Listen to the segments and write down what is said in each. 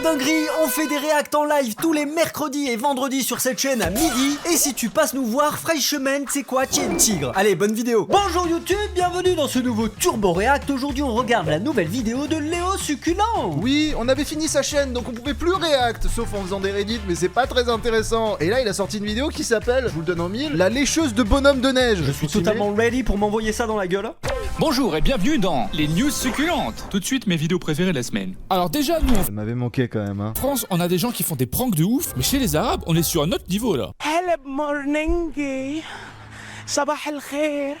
de dinguerie, on fait des réacts en live tous les mercredis et vendredis sur cette chaîne à midi. Et si tu passes nous voir, fraîchement, c'est quoi, tu es un tigre. Allez, bonne vidéo. Bonjour YouTube, bienvenue dans ce nouveau Turbo React. Aujourd'hui, on regarde la nouvelle vidéo de Léo Succulent. Oui, on avait fini sa chaîne, donc on pouvait plus réact, sauf en faisant des Reddit, mais c'est pas très intéressant. Et là, il a sorti une vidéo qui s'appelle, je vous le donne en mille, la lécheuse de bonhomme de neige. Je suis totalement ready pour m'envoyer ça dans la gueule. Bonjour et bienvenue dans les news succulentes. Tout de suite mes vidéos préférées de la semaine. Alors déjà nous Ça m'avait manqué quand même, hein. en France on a des gens qui font des pranks de ouf, mais chez les Arabes on est sur un autre niveau là. هلا بمورنينجي صباح الخير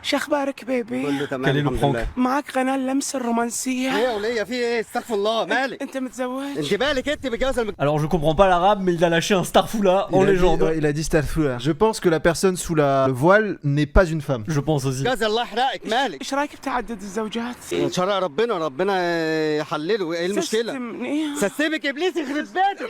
شو اخبارك بيبي كله تمام Quel est le الحمد prank لله. معاك قناه اللمس الرومانسيه ايه يا وليه في ايه استغفر الله مالك انت متزوج انت مالك انت متجوزه Alors je comprends pas l'arabe, mais il a lâché un Starfoula en légende. Il a dit Starfoula. Je pense que la personne sous le voile n'est pas une femme. Je pense aussi. متجوزه الله يحرقك مالك ايش رايك بتعدد الزوجات ان شرع ربنا يحلله ايه المشكله سستمني. سسبك ابليس يخرب بيتك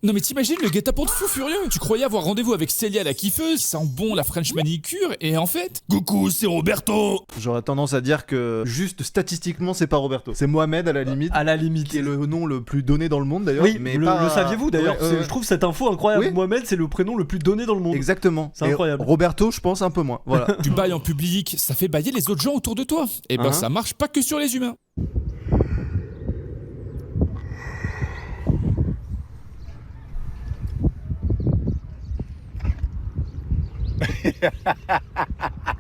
Non mais t'imagines le guet-apens de fou furieux. Tu croyais avoir rendez-vous avec Célia la kiffeuse, qui sent bon la French manicure, et en fait... Coucou, c'est Roberto. J'aurais tendance à dire que juste statistiquement c'est pas Roberto. C'est Mohamed à la limite. À la limite. Qui est le nom le plus donné dans le monde d'ailleurs. Oui, mais le pas... saviez-vous d'ailleurs. Ouais, Je trouve cette info incroyable. Oui. Mohamed, c'est le prénom le plus donné dans le monde. Exactement. C'est Et incroyable. Roberto, je pense un peu moins. Voilà. Tu bailles en public, ça fait bailler les autres gens autour de toi. Et ben Hein ça marche pas que sur les humains.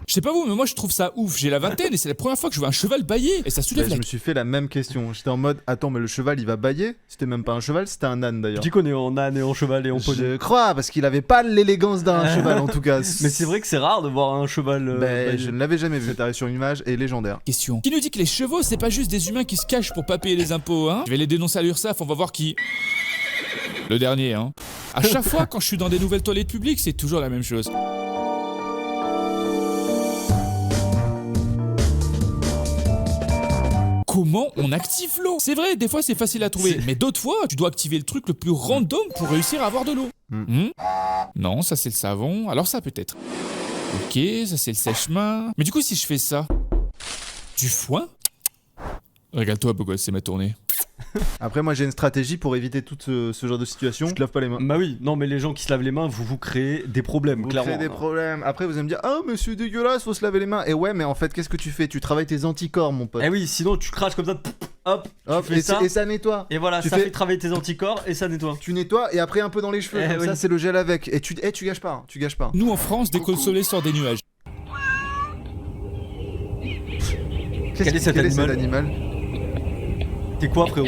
Je sais pas vous, mais moi je trouve ça ouf. J'ai la vingtaine et c'est la première fois que je vois un cheval bailler et ça soulève Bah, la... je me suis fait la même question. J'étais en mode, attends, mais le cheval il va bailler? C'était même pas un cheval, c'était un âne d'ailleurs. Tu connais en âne et en cheval et en poney. Je crois, parce qu'il avait pas l'élégance d'un cheval en tout cas. Mais c'est vrai que c'est rare de voir un cheval. bailler. Je ne l'avais jamais vu. Cette arrivé sur une image est légendaire. Question. Qui nous dit que les chevaux c'est pas juste des humains qui se cachent pour pas payer les impôts, hein? Je vais les dénoncer à l'URSSAF, on va voir qui... Le dernier, hein. À chaque fois quand je suis dans des nouvelles toilettes publiques, c'est toujours la même chose. Comment on active l'eau? C'est vrai, des fois c'est facile à trouver, mais d'autres fois, tu dois activer le truc le plus random pour réussir à avoir de l'eau. Non, ça c'est le savon, alors ça peut-être. Ok, ça c'est le sèche-main. Mais du coup, si je fais ça... Du foin? Regarde-toi, beau gosse, c'est ma tournée. Après, moi j'ai une stratégie pour éviter tout ce genre de situation. Je te lave pas les mains. Bah oui, non mais les gens qui se lavent les mains, vous créez des problèmes, Vous clairement. créez des problèmes. Après, vous allez me dire, ah, mais c'est dégueulasse, faut se laver les mains. Et ouais, mais en fait, qu'est-ce que tu fais? Tu travailles tes anticorps, mon pote. Eh oui, sinon tu craches comme ça, hop, Hop, tu fais ça, et ça nettoie. et voilà, tu ça fais- fait travailler tes anticorps et ça nettoie. Tu nettoies et après un peu dans les cheveux. Eh Comme oui. ça, c'est le gel avec. Et tu gâches pas, hein, tu gâches pas. Nous en France, dès que le soleil sort des nuages. Quel est cet animal T'es quoi, frérot?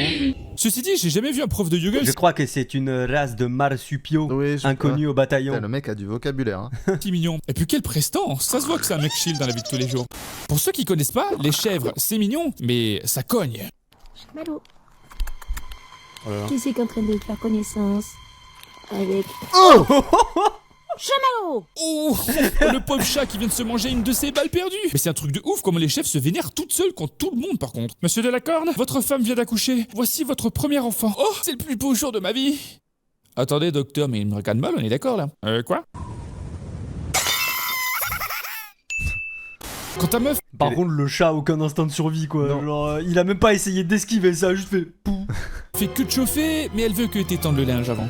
Ceci dit, j'ai jamais vu un prof de yoga Je crois que c'est une race de marsupio Oui, inconnue au bataillon. Putain, le mec a du vocabulaire. Hein. si mignon. Et puis quelle prestance. Ça se voit que c'est un mec chill dans la vie de tous les jours. Pour ceux qui connaissent pas, les chèvres, c'est mignon, mais ça cogne. Malo, Oh là là. qui c'est qui est en train de faire connaissance avec... Oh Chamallow. Oh, le pauvre chat qui vient de se manger une de ses balles perdues. Mais c'est un truc de ouf comment les chèvres se vénèrent toutes seules contre tout le monde par contre. Monsieur Delacorne, votre femme vient d'accoucher. Voici votre premier enfant. Oh, c'est le plus beau jour de ma vie. Attendez docteur, mais il me regarde mal, on est d'accord là? Quoi? Quand ta meuf... Par contre, le chat a aucun instinct de survie, quoi. Non. Genre, il a même pas essayé d'esquiver, ça a juste fait pou. fait que de chauffer, mais elle veut que t'étendes le linge avant.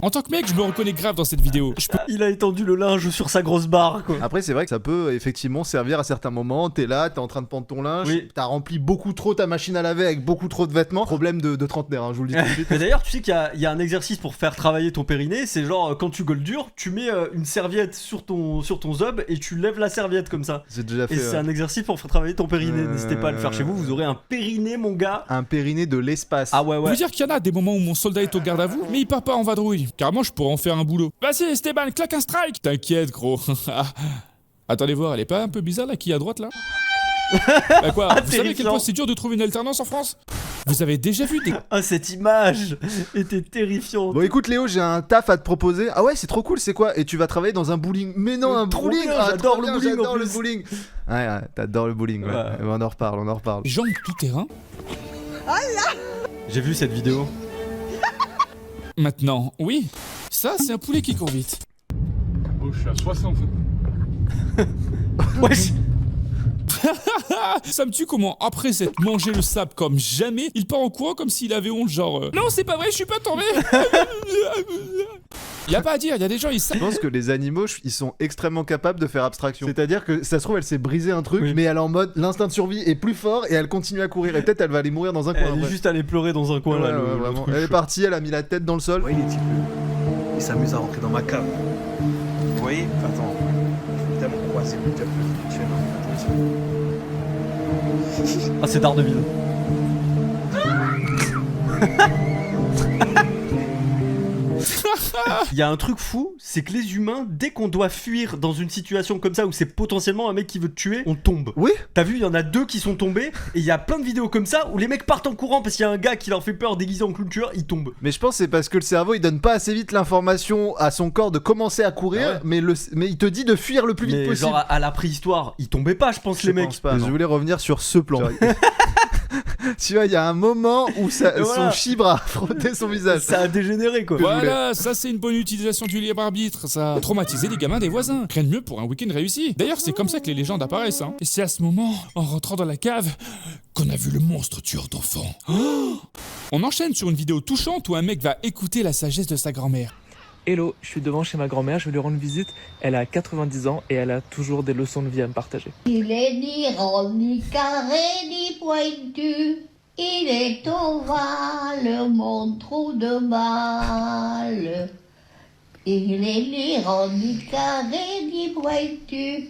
En tant que mec, je me reconnais grave dans cette vidéo. Je peux... Il a étendu le linge sur sa grosse barre, quoi. Après, c'est vrai que ça peut effectivement servir à certains moments. T'es là, t'es en train de pendre ton linge, Oui. t'as rempli beaucoup trop ta machine à laver avec beaucoup trop de vêtements. Problème de trentenaire, hein, je vous le dis tout de suite. Mais d'ailleurs, tu sais qu'il y a un exercice pour faire travailler ton périnée, c'est genre quand tu gueules dur, tu mets une serviette sur ton zob et tu lèves la serviette comme ça. J'ai déjà Et fait c'est un exercice pour faire travailler ton périnée. N'hésitez pas à le faire chez vous, vous aurez un périnée, mon gars. un périnée de l'espace. Ah ouais, Vous ouais. dire qu'il y en a des moments où mon soldat est au garde à vous, mais il part pas en vadrouille. Carrément, je pourrais en faire un boulot. Vas-y, Esteban, claque un strike. T'inquiète, gros. Attendez voir, elle est pas un peu bizarre là, qui est à droite là? Bah quoi? Vous savez à quel Terrifiant. point c'est dur de trouver une alternance en France? Vous avez déjà vu des... Ah, cette image était terrifiante. Bon écoute Léo, j'ai un taf à te proposer. Ah ouais, c'est trop cool, c'est quoi? Et tu vas travailler dans un bowling. Mais non, un Trop bowling. bien, Ah, j'adore trop le bien, bowling, en j'adore le plus. bowling. Ouais, t'adores le bowling, ouais. Ouais. On en reparle, on en reparle. jambes tout terrain? J'ai vu cette vidéo. Maintenant, oui. Ça, c'est un poulet qui court vite. Bouche à 60. Wesh. Ça me tue comment, après s'être mangé le sable comme jamais, il part en courant comme s'il avait honte, genre non, c'est pas vrai, je suis pas tombé. Y a pas à dire, y a des gens, ils savent. Je pense que les animaux, ils sont extrêmement capables de faire abstraction. C'est-à-dire que ça se trouve, elle s'est brisé un truc, Oui. mais elle est en mode l'instinct de survie est plus fort et elle continue à courir. Et peut-être elle va aller mourir dans un coin. Elle est après. juste allée pleurer dans un coin Ouais, là. ouais, vraiment. Elle est partie, elle a mis la tête dans le sol. Vous voyez les types, ils s'amusent à rentrer dans ma cave. Vous voyez? Attends, je vais tellement croiser le diable. Attention. Ah, c'est Daredevil. Il y a un truc fou, c'est que les humains, dès qu'on doit fuir dans une situation comme ça où c'est potentiellement un mec qui veut te tuer, on tombe. Oui. T'as vu, il y en a 2 qui sont tombés, et il y a plein de vidéos comme ça où les mecs partent en courant parce qu'il y a un gars qui leur fait peur déguisé en culture, ils tombent. Mais je pense que c'est parce que le cerveau il donne pas assez vite l'information à son corps de commencer à courir, Ah ouais. mais il te dit de fuir le plus vite Mais possible. genre à la préhistoire, ils tombaient pas, je pense, les mecs. pense pas, je voulais revenir sur ce plan. Tu vois, il y a un moment où Voilà. son chibre a frotté son visage. Ça a dégénéré quoi. Voilà, ça c'est une bonne utilisation du libre arbitre, ça. Traumatiser les gamins des voisins. Rien de mieux pour un week-end réussi. D'ailleurs, c'est comme ça que les légendes apparaissent, hein. Et c'est à ce moment, en rentrant dans la cave, qu'on a vu le monstre tueur d'enfants. Oh. On enchaîne sur une vidéo touchante où un mec va écouter la sagesse de sa grand-mère. Hello, je suis devant chez ma grand-mère, je vais lui rendre visite. Elle a 90 ans et elle a toujours des leçons de vie à me partager. Il est ni rond, ni carré, ni pointu. Il est ovale, mon trou de balle. Il est ni rond, ni carré, ni pointu.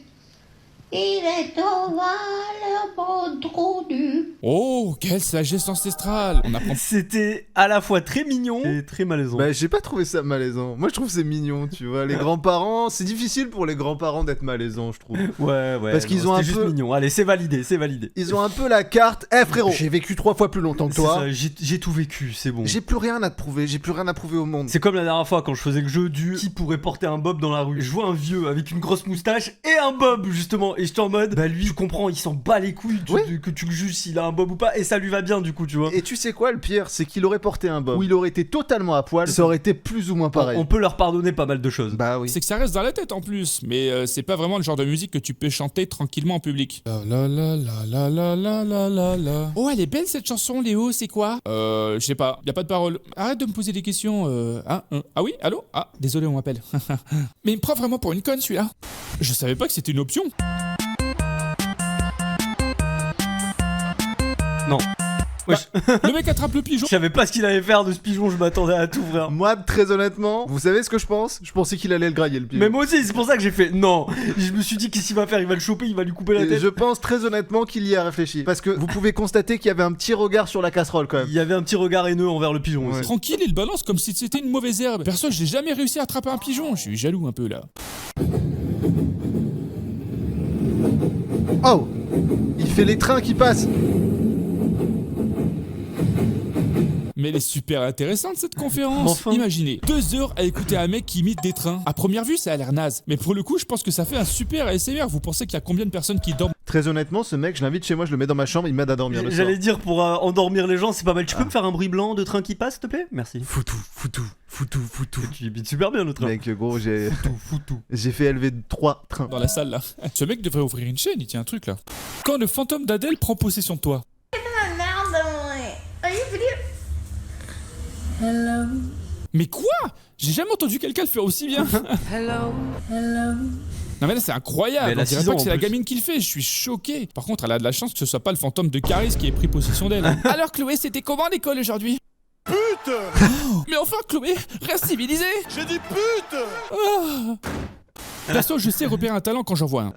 Il est ovale, mon trou du... Oh, quelle sagesse ancestrale. On apprend. C'était à la fois très mignon et très malaisant. Bah, j'ai pas trouvé ça malaisant. Moi, je trouve que c'est mignon, tu vois. Les grands-parents, c'est difficile pour les grands-parents d'être malaisants, je trouve. Ouais, Parce qu'ils ont un juste peu- mignon. Allez, c'est validé, c'est validé. Ils ont un peu la carte. Eh frérot, j'ai vécu 3 fois plus longtemps que C'est toi. ça, j'ai tout vécu, c'est bon. J'ai plus rien à te prouver. J'ai plus rien à prouver au monde. C'est comme la dernière fois quand je faisais le jeu du qui pourrait porter un bob dans la rue. Je vois un vieux avec une grosse moustache et un bob justement. Et j'étais en mode, bah lui, tu comprends, il s'en bat les couilles que tu le juges s'il a un bob ou pas. Et ça lui va bien du coup, tu vois. Et tu sais quoi, le pire, c'est qu'il aurait porté un bob ou il aurait été totalement à poil. Ça aurait été plus ou moins pareil. On peut leur pardonner pas mal de choses. Bah oui. C'est que ça reste dans la tête en plus, mais c'est pas vraiment le genre de musique que tu peux chanter tranquillement en public. La la la la la la la la la. Oh, elle est belle cette chanson, Léo, c'est quoi? Je sais pas, y a pas de parole. Arrête de me poser des questions. Ah oui, allô? Ah, désolé, on m'appelle. Mais il me prend vraiment pour une conne celui-là. Je savais pas que c'était une option. Non. Wesh. Le mec attrape le pigeon. Je savais pas ce qu'il allait faire de ce pigeon, je m'attendais à tout, frère. Moi, très honnêtement, vous savez ce que je pense? Je pensais qu'il allait le grailler, le pigeon. Mais moi aussi, c'est pour ça que j'ai fait non. Je me suis dit, qu'est-ce qu'il va faire? Il va le choper, il va lui couper la Et tête. je pense très honnêtement qu'il y a réfléchi. Parce que vous pouvez constater qu'il y avait un petit regard sur la casserole quand même. Il y avait un petit regard haineux envers le pigeon Ouais. aussi. Tranquille, il balance comme si c'était une mauvaise herbe. Perso, j'ai jamais réussi à attraper un pigeon. Je suis jaloux un peu là. Oh! Il fait les trains qui passent. Mais elle est super intéressante cette conférence. Enfin. Imaginez, 2 heures à écouter un mec qui imite des trains. À première vue, ça a l'air naze. Mais pour le coup, je pense que ça fait un super ASMR. Vous pensez qu'il y a combien de personnes qui dorment? Très honnêtement, ce mec, je l'invite chez moi, je le mets dans ma chambre, il m'aide à dormir le soir. J'allais dire pour endormir les gens, c'est pas mal. Tu peux me faire un bruit blanc de train qui passe, s'il te plaît? Merci. Foutou, foutou, foutou, foutou. Tu imites super bien le train. Mec, gros, j'ai fait élever 3 trains. Dans la salle là. Ce mec devrait ouvrir une chaîne, il tient un truc là. Quand le fantôme d'Adèle prend possession de toi. Hello, Mais quoi? J'ai jamais entendu quelqu'un le faire aussi bien. hello. Non mais là c'est incroyable. Mais elle a On dirait 6 pas ans, que c'est en la plus. gamine qui le fait. Je suis choqué. Par contre, elle a de la chance que ce soit pas le fantôme de Caris qui ait pris possession d'elle. Alors Chloé, c'était comment l'école aujourd'hui? Pute. Mais enfin Chloé, reste civilisée. J'ai dit pute. Ah. Perso, je sais repérer un talent quand j'en vois un.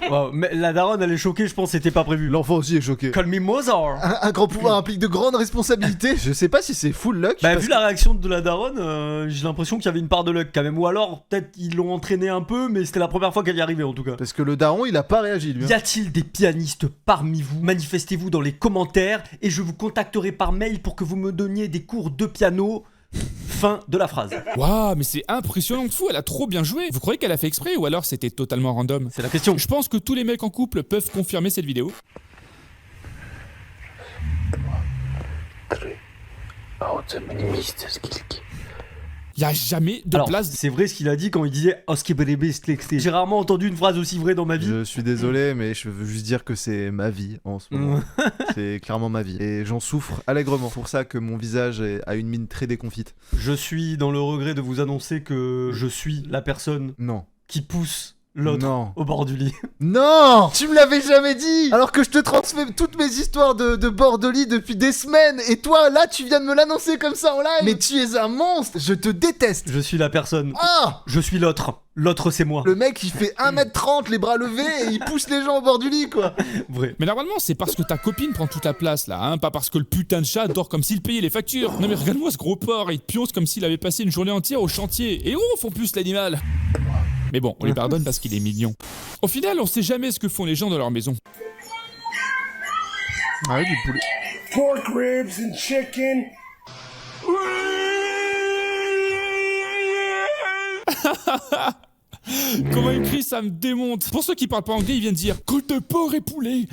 Wow, mais la daronne, elle est choquée, je pense que c'était pas prévu. L'enfant aussi est choqué. Call me Mozart. Un grand pouvoir implique de grandes responsabilités. Je sais pas si c'est full luck. Bah, parce vu la réaction de la daronne, j'ai l'impression qu'il y avait une part de luck quand même. Ou alors, peut-être ils l'ont entraîné un peu, mais c'était la première fois qu'elle y arrivait en tout cas. Parce que le daron, il a pas réagi, lui. Y a-t-il des pianistes parmi vous? Manifestez-vous dans les commentaires et je vous contacterai par mail pour que vous me donniez des cours de piano. Fin de la phrase. Waouh, mais c'est impressionnant de fou, elle a trop bien joué. Vous croyez qu'elle a fait exprès ou alors c'était totalement random? C'est la question. Je pense que tous les mecs en couple peuvent confirmer cette vidéo. Y a jamais de Alors, place. c'est vrai ce qu'il a dit quand il disait J'ai rarement entendu une phrase aussi vraie dans ma vie. Je suis désolé, mais je veux juste dire que c'est ma vie en ce moment. C'est clairement ma vie. Et j'en souffre allègrement. C'est pour ça que mon visage a une mine très déconfite. Je suis dans le regret de vous annoncer que je suis la personne Non. qui pousse l'autre au bord du lit. Non, tu me l'avais jamais dit. Alors que je te transmets toutes mes histoires de bord de lit depuis des semaines. Et toi, là, tu viens de me l'annoncer comme ça en live. Mais tu es un monstre. Je te déteste. Je suis la personne. Ah, Je suis l'autre. L'autre, c'est moi. le mec, il fait 1m30, les bras levés, et il pousse les gens au bord du lit, quoi. Vrai. Mais normalement, c'est parce que ta copine prend toute la place là, hein, pas parce que le putain de chat dort comme s'il payait les factures. Non mais regarde-moi ce gros porc, il pionce comme s'il avait passé une journée entière au chantier. Et on plus l'animal. Mais bon, on lui pardonne parce qu'il est mignon. Au final, on sait jamais ce que font les gens dans leur maison. Ah oui, du poulet. Pork ribs and chicken. Comment il crie, ça me démonte. Pour ceux qui parlent pas anglais, ils viennent dire côte de porc et poulet.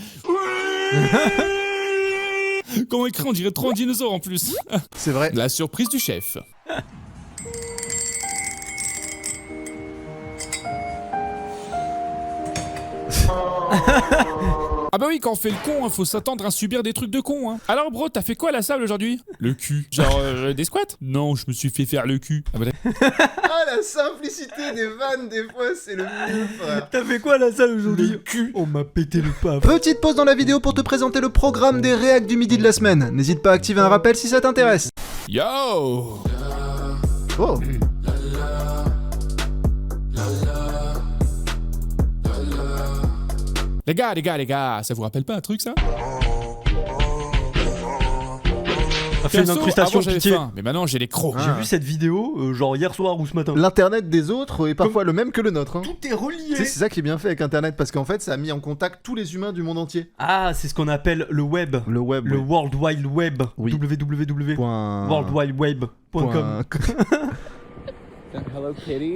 Comment il crie, on dirait trop un dinosaure en plus. C'est vrai. La surprise du chef. Ah bah oui, quand on fait le con, faut s'attendre à subir des trucs de con. Hein. Alors bro, t'as fait quoi à la salle aujourd'hui? Le cul. Genre des squats? Non, je me suis fait faire le cul. Ah bah Ah, la simplicité des vannes, des fois, c'est le mieux, frère. T'as fait quoi à la salle aujourd'hui? Le cul. On m'a pété le paf. Petite pause dans la vidéo pour te présenter le programme des réacs du midi de la semaine. N'hésite pas à activer un rappel si ça t'intéresse. Yo. Oh. Les gars, ça vous rappelle pas un truc ça? A fait une Perso, incrustation, avant, j'avais pitié. faim, mais maintenant j'ai les crocs. J'ai vu cette vidéo, genre hier soir ou ce matin. L'internet des autres est parfois le même que le nôtre. Hein. Tout est relié. Tu sais, c'est ça qui est bien fait avec internet parce qu'en fait ça a mis en contact tous les humains du monde entier. Ah, c'est ce qu'on appelle le web. Le web. Le oui. World Wide Web. Oui. www.worldwideweb.com. Hello Kitty.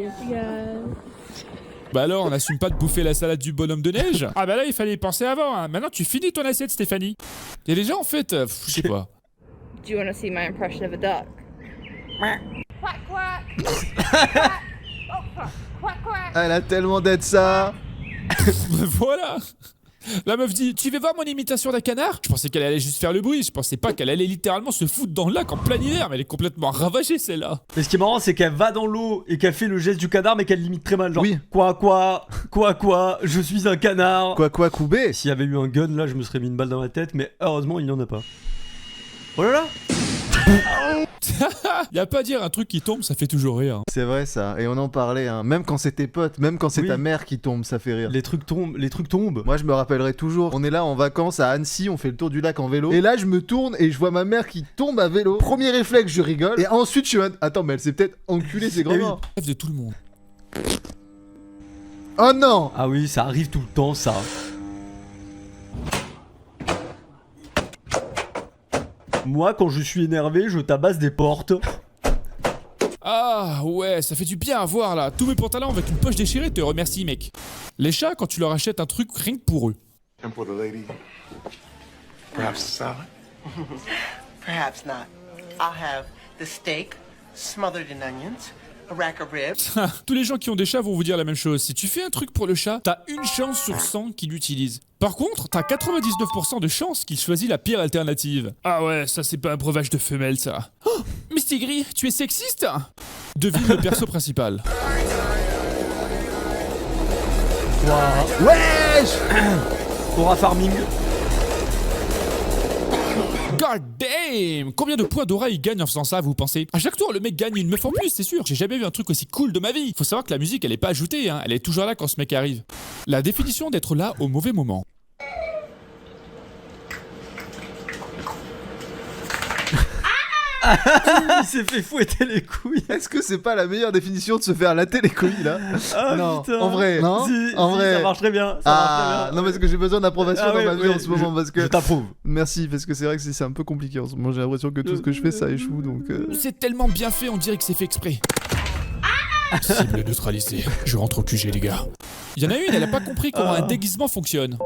Bah alors, on n'assume pas de bouffer la salade du bonhomme de neige? Ah bah là, il fallait y penser avant. Hein. Maintenant, tu finis ton assiette, Stéphanie. Et les gens, en fait, je sais pas. Do you want to see my impression of a duck? Quack quack. Quack quack. Elle a tellement d'être ça. Voilà. La meuf dit, tu veux voir mon imitation d'un canard? Je pensais qu'elle allait juste faire le bruit, je pensais pas qu'elle allait littéralement se foutre dans le lac en plein hiver, mais elle est complètement ravagée celle-là. Mais ce qui est marrant, c'est qu'elle va dans l'eau et qu'elle fait le geste du canard, mais qu'elle limite très mal. Genre, oui. Quoi, je suis un canard. Quoi, Koubé. S'il y avait eu un gun, là, je me serais mis une balle dans la tête, mais heureusement, il n'y en a pas. Oh là là. Y a pas à dire, un truc qui tombe, ça fait toujours rire. C'est vrai ça, et on en parlait, hein. Même quand c'est tes potes, même quand c'est Oui. ta mère qui tombe, ça fait rire. Les trucs tombent. Moi je me rappellerai toujours, on est là en vacances à Annecy, on fait le tour du lac en vélo, et là je me tourne et je vois ma mère qui tombe à vélo. Premier réflexe, je rigole, et ensuite je suis attends, mais elle s'est peut-être enculée ses grands-parents. Rêve de tout le monde. Oh non. Ah oui, ça arrive tout le temps, ça. Moi, quand je suis énervé, je tabasse des portes. Ah ouais, ça fait du bien à voir là. Tous mes pantalons avec une poche déchirée te remercient, mec. Les chats, quand tu leur achètes un truc rien que pour eux. And for the lady, perhaps a salad? Perhaps not. I'll have the steak smothered in onions, a rack of ribs. Tous les gens qui ont des chats vont vous dire la même chose. Si tu fais un truc pour le chat, t'as une chance sur 100 qu'il l'utilise. Par contre, t'as 99% de chances qu'il choisit la pire alternative. Ah ouais, ça c'est pas un breuvage de femelle ça. Oh, Misty Gris, tu es sexiste? Devine le perso principal. Wow. Wesh. Aura Farming. God damn! Combien de points d'aura il gagne en faisant ça, vous pensez? À chaque tour, le mec gagne une meuf en plus, c'est sûr. J'ai jamais vu un truc aussi cool de ma vie. Faut savoir que la musique, elle est pas ajoutée, hein. Elle est toujours là quand ce mec arrive. La définition d'être là au mauvais moment. Il s'est fait fouetter les couilles. Est-ce que c'est pas la meilleure définition de se faire latter les couilles là? Ah non, putain. en vrai, non, en vrai. Ça marche très bien. Non, parce que j'ai besoin d'approbation dans ma vie en ce moment, parce que. Je t'approuve. Merci, parce que c'est vrai que c'est un peu compliqué en ce moment. J'ai l'impression que tout ce que je fais, ça échoue, donc. C'est tellement bien fait, on dirait que c'est fait exprès. Cible neutralisée. Je rentre au QG, les gars. Il y en a une, elle a pas compris comment un déguisement fonctionne.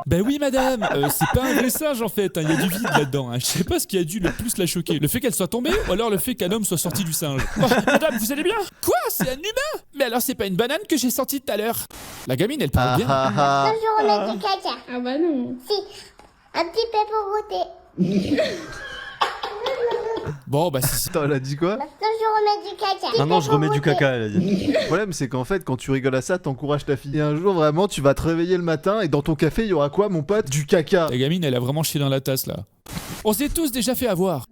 Ben oui madame, c'est pas un vrai singe en fait, il y a du vide là-dedans. Je sais pas ce qui a dû le plus la choquer, le fait qu'elle soit tombée ou alors le fait qu'un homme soit sorti du singe. Oh, madame, vous allez bien? Quoi? C'est un humain? Mais alors c'est pas une banane que j'ai sortie tout à l'heure? La gamine elle parle bien. Toujours on met du caca. Ah bah non. Si, un petit peu pour goûter. Bon bah c'est... Attends, elle a dit quoi? Toujours on met du caca. Maintenant je remets du caca, elle a dit. Le problème, c'est qu'en fait, quand tu rigoles à ça, t'encourages ta fille. Et un jour, vraiment, tu vas te réveiller le matin et dans ton café, il y aura quoi, mon pote? Du caca. La gamine elle a vraiment chié dans la tasse là. On s'est tous déjà fait avoir.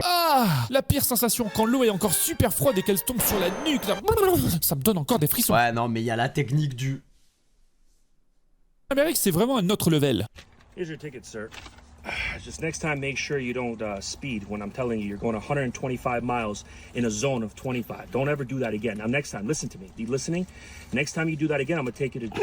Ah, la pire sensation quand l'eau est encore super froide et qu'elle tombe sur la nuque là. Ça me donne encore des frissons. Ouais, non, mais il y a la technique du... L'Amérique c'est vraiment un autre level. Here's your ticket, sir. Just next time, make sure you don't speed when I'm telling you you're going 125 miles in a zone of 25. Don't ever do that again. Now, next time, listen to me. Be listening. Next time you do that again, I'm gonna take you to...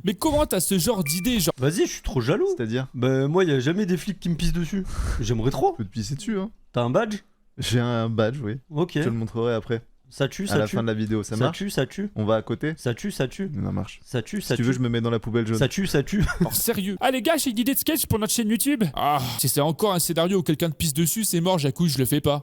Mais comment t'as ce genre d'idée, genre... Vas-y, je suis trop jaloux. C'est-à-dire? Bah moi, y a jamais des flics qui me pissent dessus. J'aimerais trop. Je peux te pisser dessus, hein. T'as un badge? J'ai un badge, oui. Ok. Je te le montrerai après. Ça tue, ça à la tue. fin de la vidéo, ça Ça marche? tue, ça tue. On va à côté? Ça tue, ça tue. Ça marche. Ça tue, Si ça tu tue. veux, je me mets dans la poubelle jaune. Ça tue, ça tue. Oh, sérieux. Ah les gars, j'ai une idée de sketch pour notre chaîne YouTube. Ah, si c'est encore un scénario où quelqu'un te pisse dessus, c'est mort, j'accouche, je le fais pas.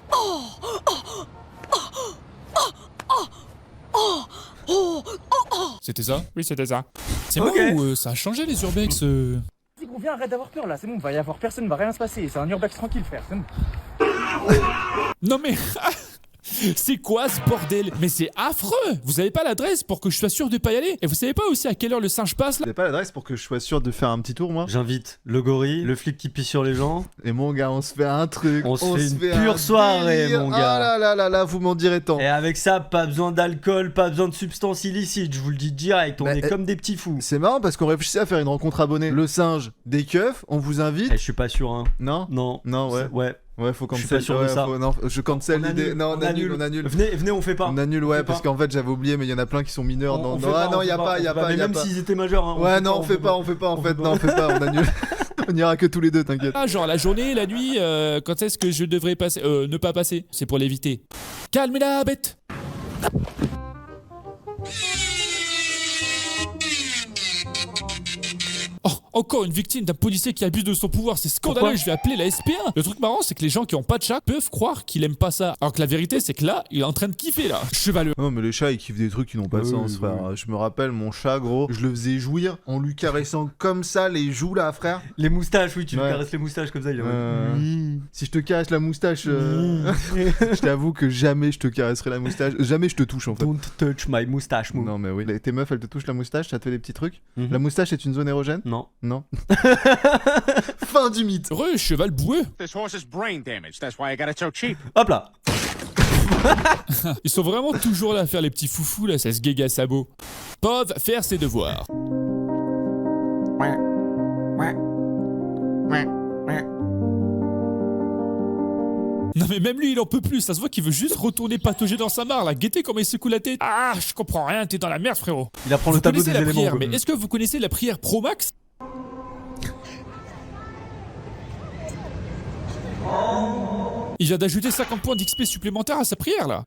C'était ça? Oui, c'était ça. C'est Ok. moi ou ça a changé les urbex Vas-y gros, viens, arrête d'avoir peur là, c'est bon, va y avoir personne, va rien se passer, c'est un urbex tranquille frère, c'est bon. Non mais... C'est quoi ce bordel? Mais c'est affreux! Vous avez pas l'adresse pour que je sois sûr de pas y aller? Et vous savez pas aussi à quelle heure le singe passe là? T'as pas l'adresse pour que je sois sûr de faire un petit tour, moi? J'invite le gorille, le flic qui pisse sur les gens. Et mon gars, on se fait un truc. On se fait une un pure soirée, délire. mon gars. Ah là là là là, vous m'en direz tant. Et avec ça, pas besoin d'alcool, pas besoin de substances illicites, je vous le dis direct, on Bah, est comme des petits fous. C'est marrant parce qu'on réfléchissait à faire une rencontre abonnée. Le singe, des keufs, on vous invite. Eh, je suis pas sûr, hein. Non? Non. Non, ouais. Ouais. Ouais, faut cancel. Je suis pas sûr de ça. Non, je cancel On l'idée. annule, Non, on annule. on annule. Venez, on fait pas. On annule, On ouais, fait parce pas. qu'en fait, j'avais oublié, mais il y en a plein qui sont mineurs. On Non, fait non, pas, ah non, on y a fait pas, y a on fait pas, Mais y a même pas. s'ils étaient majeurs, hein. Ouais, non, on fait pas, en fait, non, on fait pas, on annule. On ira que tous les deux, t'inquiète. Ah, genre la journée, la nuit, quand est-ce que je devrais passer ne pas passer, c'est pour l'éviter. Calme la bête. Oh, encore une victime d'un policier qui abuse de son pouvoir, c'est scandaleux, Pourquoi? je vais appeler la SPA. Le truc marrant, c'est que les gens qui ont pas de chat peuvent croire qu'il aime pas ça. Alors que la vérité, c'est que là, il est en train de kiffer là. Chevaleux. Non, mais les chats, ils kiffent des trucs qui n'ont pas de Oui, sens, oui. frère. Je me rappelle, mon chat, gros, je le faisais jouir en lui caressant comme ça les joues, là, frère. Les moustaches, oui, tu lui Ouais. caresses les moustaches comme ça, il est Si je te caresse la moustache, je t'avoue que jamais je te caresserai la moustache. Jamais je te touche, en fait. Don't touch my moustache, move. Non, mais oui. Tes meufs, elles te touchent la moustache, ça te fait des petits trucs. Mhm. La moustache est une zone érogène? Non. Non. Fin du mythe. Heureux, cheval boueux. This horse is brain damaged. That's why I got it so cheap. Hop là. Ils sont vraiment toujours là à faire les petits foufous là, ça se guéga sabot. Pov, faire ses devoirs. Non mais même lui il en peut plus, ça se voit qu'il veut juste retourner patauger dans sa mare là, guettez comment il secoue la tête. Ah, je comprends rien, t'es dans la merde frérot. Il apprend Vous le tableau connaissez des la éléments. prière, quoi. mais est-ce que vous connaissez la prière Pro Max? Il vient d'ajouter 50 points d'XP supplémentaires à sa prière là.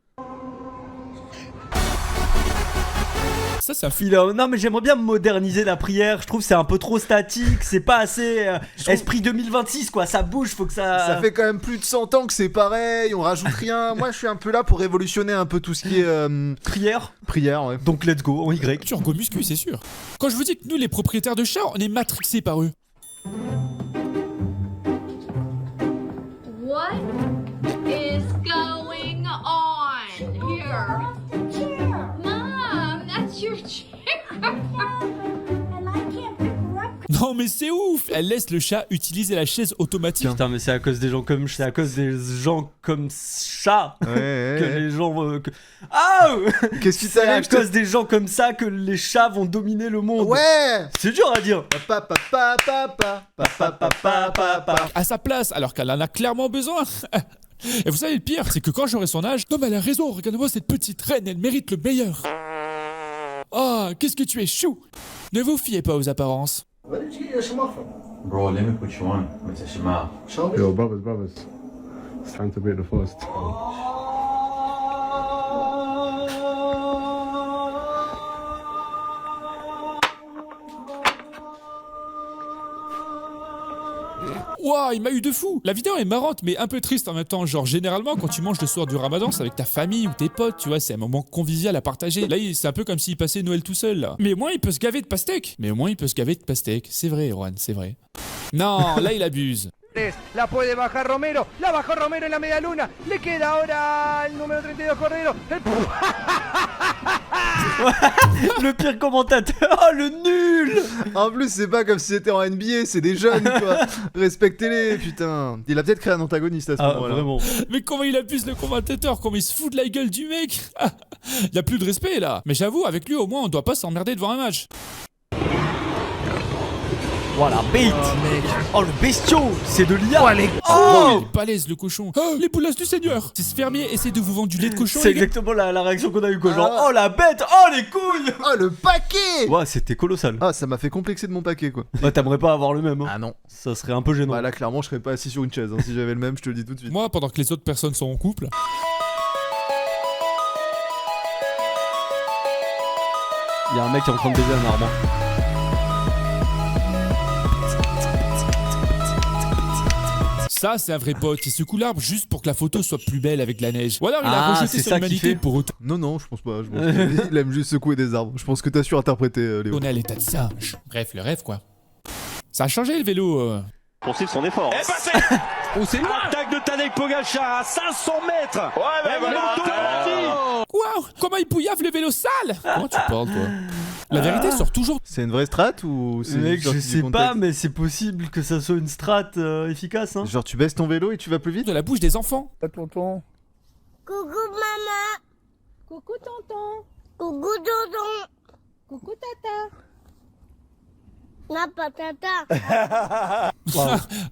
Ça c'est un film. Non mais j'aimerais bien moderniser la prière, je trouve que c'est un peu trop statique, c'est pas assez esprit 2026 quoi, ça bouge, faut que ça... Ça fait quand même plus de 100 ans que c'est pareil, on rajoute rien. Moi, je suis un peu là pour révolutionner un peu tout ce qui est Prière. prière, ouais. Donc let's go, en Y. Turgo muscu, c'est sûr. Quand je vous dis que nous les propriétaires de chats, on est matrixés par eux. What is going on here? Mom, that's your chair. Non mais c'est ouf. Elle laisse le chat utiliser la chaise automatique. Putain mais c'est à cause des gens comme c'est à cause des gens comme ça Ouais, ouais, que ouais. les gens Ah Qu'est-ce qui c'est à t'arrive? cause des gens comme ça que les chats vont dominer le monde. Ouais. C'est dur à dire. Papa, papa, papa, papa, papa, papa. À sa place, alors qu'elle en a clairement besoin. Et vous savez le pire, c'est que quand j'aurai son âge, non mais elle a raison, regardez-moi cette petite reine, elle mérite le meilleur. Ah, qu'est-ce que tu es chou. Ne vous fiez pas aux apparences. Where did you get your shema from? Bro, let me put you on with the shema. Show me. Yo, brothers. It's time to break the fast. Ouah, il m'a eu de fou. La vidéo est marrante, mais un peu triste en même temps. Genre, généralement, quand tu manges le soir du ramadan, c'est avec ta famille ou tes potes, tu vois, c'est un moment convivial à partager. Là, c'est un peu comme s'il passait Noël tout seul, là. Mais au moins, il peut se gaver de pastèque. C'est vrai, Juan, c'est vrai. Non, là, il abuse. La puede bajar Romero, la bajó Romero en la media luna, le queda ahora el número 32 Cordero. Le pire commentateur, oh le nul. En plus, c'est pas comme si c'était en NBA, c'est des jeunes quoi. Respectez-les, putain. Il a peut-être créé un antagoniste à ce moment-là. Vraiment. Mais comment il abuse le commentateur, comment il se fout de la gueule du mec. Y a plus de respect là. Mais j'avoue, avec lui au moins on doit pas s'emmerder devant un match. Voilà, bait. Oh le bestiau, c'est de l'IA. Non, il est balèze le cochon. Oh, les boulasses du Seigneur. Ces fermiers essaient de vous vendre du lait de cochon. C'est exactement la réaction qu'on a eu quoi. Genre, oh la bête, oh les couilles. Oh le paquet. Ouais, c'était colossal. Ah, ça m'a fait complexer de mon paquet quoi. Bah t'aimerais pas avoir le même. Hein. Ah non. Ça serait un peu gênant. Bah là, clairement, je serais pas assis sur une chaise. Hein. Si j'avais le même, je te le dis tout de suite. Moi, pendant que les autres personnes sont en couple. Il y a un mec qui est en train de baiser un arbre. Ça, c'est un vrai pote. Il secoue l'arbre juste pour que la photo soit plus belle avec la neige. Ou alors il a Ah, rejeté c'est son ça qu'il humanité fait. pour autant. Non, je pense pas. Je pense qu'il aime juste secouer des arbres. Je pense que t'as surinterprété, Léo. On est à l'état de singe. Bref, le rêve quoi. Ça a changé le vélo. Poursuivre son effort. Eh ben c'est... Oh, c'est loin. Attaque de Tadej Pogacar à 500 mètres. Ouais, mais voilà. Waouh, comment il pouillave le vélo sale. Comment tu parles toi? La vérité sort toujours. C'est une vraie strat ou c'est Mec, sorti je du sais contexte pas, mais c'est possible que ça soit une strat efficace. Hein. Genre, tu baisses ton vélo et tu vas plus vite de la bouche des enfants. Pas tonton. Coucou maman. Coucou tonton. Coucou tonton. Coucou tata. La patata.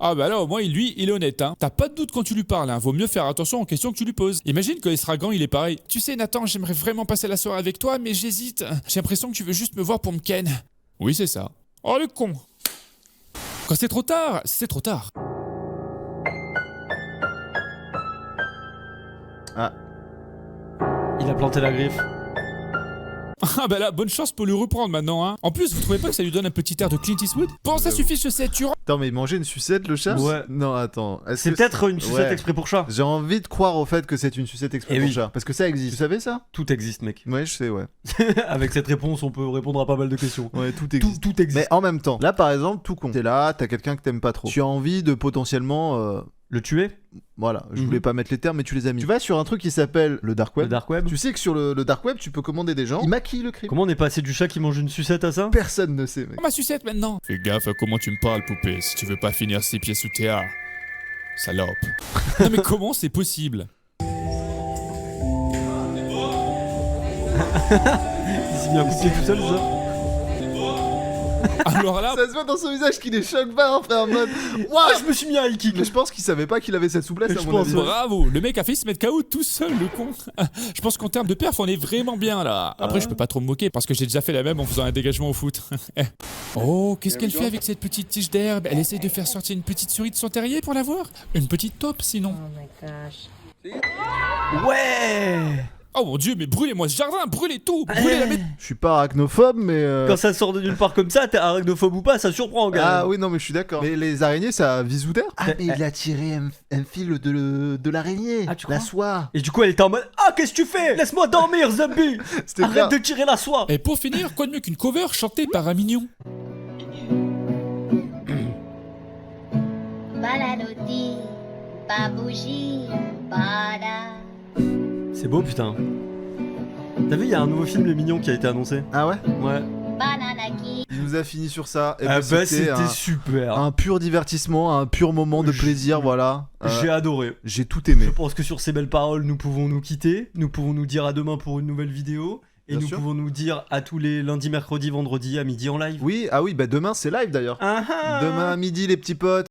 Ah bah là au moins lui il est honnête hein. T'as pas de doute quand tu lui parles hein. Vaut mieux faire attention aux questions que tu lui poses. Imagine quand il sera grand il est pareil. Tu sais Nathan, j'aimerais vraiment passer la soirée avec toi mais j'hésite. J'ai l'impression que tu veux juste me voir pour me ken. Oui c'est ça. Oh le con. Quand c'est trop tard, c'est trop tard. Ah. Il a planté la griffe. Ah bah là, bonne chance pour le reprendre maintenant hein. En plus, vous trouvez pas que ça lui donne un petit air de Clint Eastwood? Bon, ça suffit, je sais, tu rentres. Attends, mais il mangeait une sucette le chat? Ouais. Non, attends. C'est peut-être une sucette exprès pour chat. J'ai envie de croire au fait que c'est une sucette exprès pour chat. Parce que ça existe. Tu savais ça? Tout existe, mec. Ouais, je sais, ouais. Avec cette réponse, on peut répondre à pas mal de questions. Ouais, tout existe. Tout existe. Mais en même temps, là par exemple, tout con. T'es là, t'as quelqu'un que t'aimes pas trop. Tu as envie de potentiellement. Le tuer? Voilà, je voulais pas mettre les termes, mais tu les as mis. Tu vas sur un truc qui s'appelle le Dark Web. Le Dark Web. Tu sais que sur le Dark Web, tu peux commander des gens. Ils maquillent le crime. Comment on est passé du chat qui mange une sucette à ça? Personne ne sait, mec. Ma sucette maintenant. Fais gaffe à comment tu me parles, poupée, si tu veux pas finir 6 pieds sous terre. Salope. Non mais comment c'est possible? Il s'est mis un coup de pied tout seul, ça? Alors là, ça se voit dans son visage qu'il est choc pas, frère, en mode. Ouah, je me suis mis à high kick. Mais je pense qu'il savait pas qu'il avait cette souplesse, à mon avis. Bravo, le mec a failli se mettre KO tout seul, le con. Je pense qu'en termes de perf, on est vraiment bien là. Après, je peux pas trop me moquer parce que j'ai déjà fait la même en faisant un dégagement au foot. Oh, qu'est-ce qu'elle fait avec cette petite tige d'herbe? Elle essaie de faire sortir une petite souris de son terrier pour la voir? Une petite taupe sinon. Oh my gosh. Ouais. Oh mon dieu, mais brûlez-moi ce jardin, brûlez tout, brûlez la Je suis pas arachnophobe, mais. Quand ça sort de nulle part comme ça, t'es arachnophobe ou pas, ça surprend, gars. Ah oui, non, mais je suis d'accord. Mais les araignées, ça vise sous terre? Ah, mais il a tiré un fil de l'araignée. Ah, tu crois? La soie. Et du coup, elle était en mode: ah, qu'est-ce que tu fais? Laisse-moi dormir, zombie. Arrête de tirer la soie. Et pour finir, quoi de mieux qu'une cover chantée par un mignon? Baladoti, pas bougie, pas là. C'est beau, putain. T'as vu, il y a un nouveau film Les Mignons qui a été annoncé. Ah ouais? Ouais. Il nous a fini sur ça. Et Ah bah, bah c'était super. Un pur divertissement, un pur moment de plaisir, voilà. J'ai adoré. J'ai tout aimé. Je pense que sur ces belles paroles, nous pouvons nous quitter. Nous pouvons nous dire à demain pour une nouvelle vidéo. Et Bien nous sûr. pouvons nous dire à tous les lundis, mercredis, vendredis à midi en live. Oui, ah oui, bah demain c'est live d'ailleurs. Ah ah. Demain à midi les petits potes.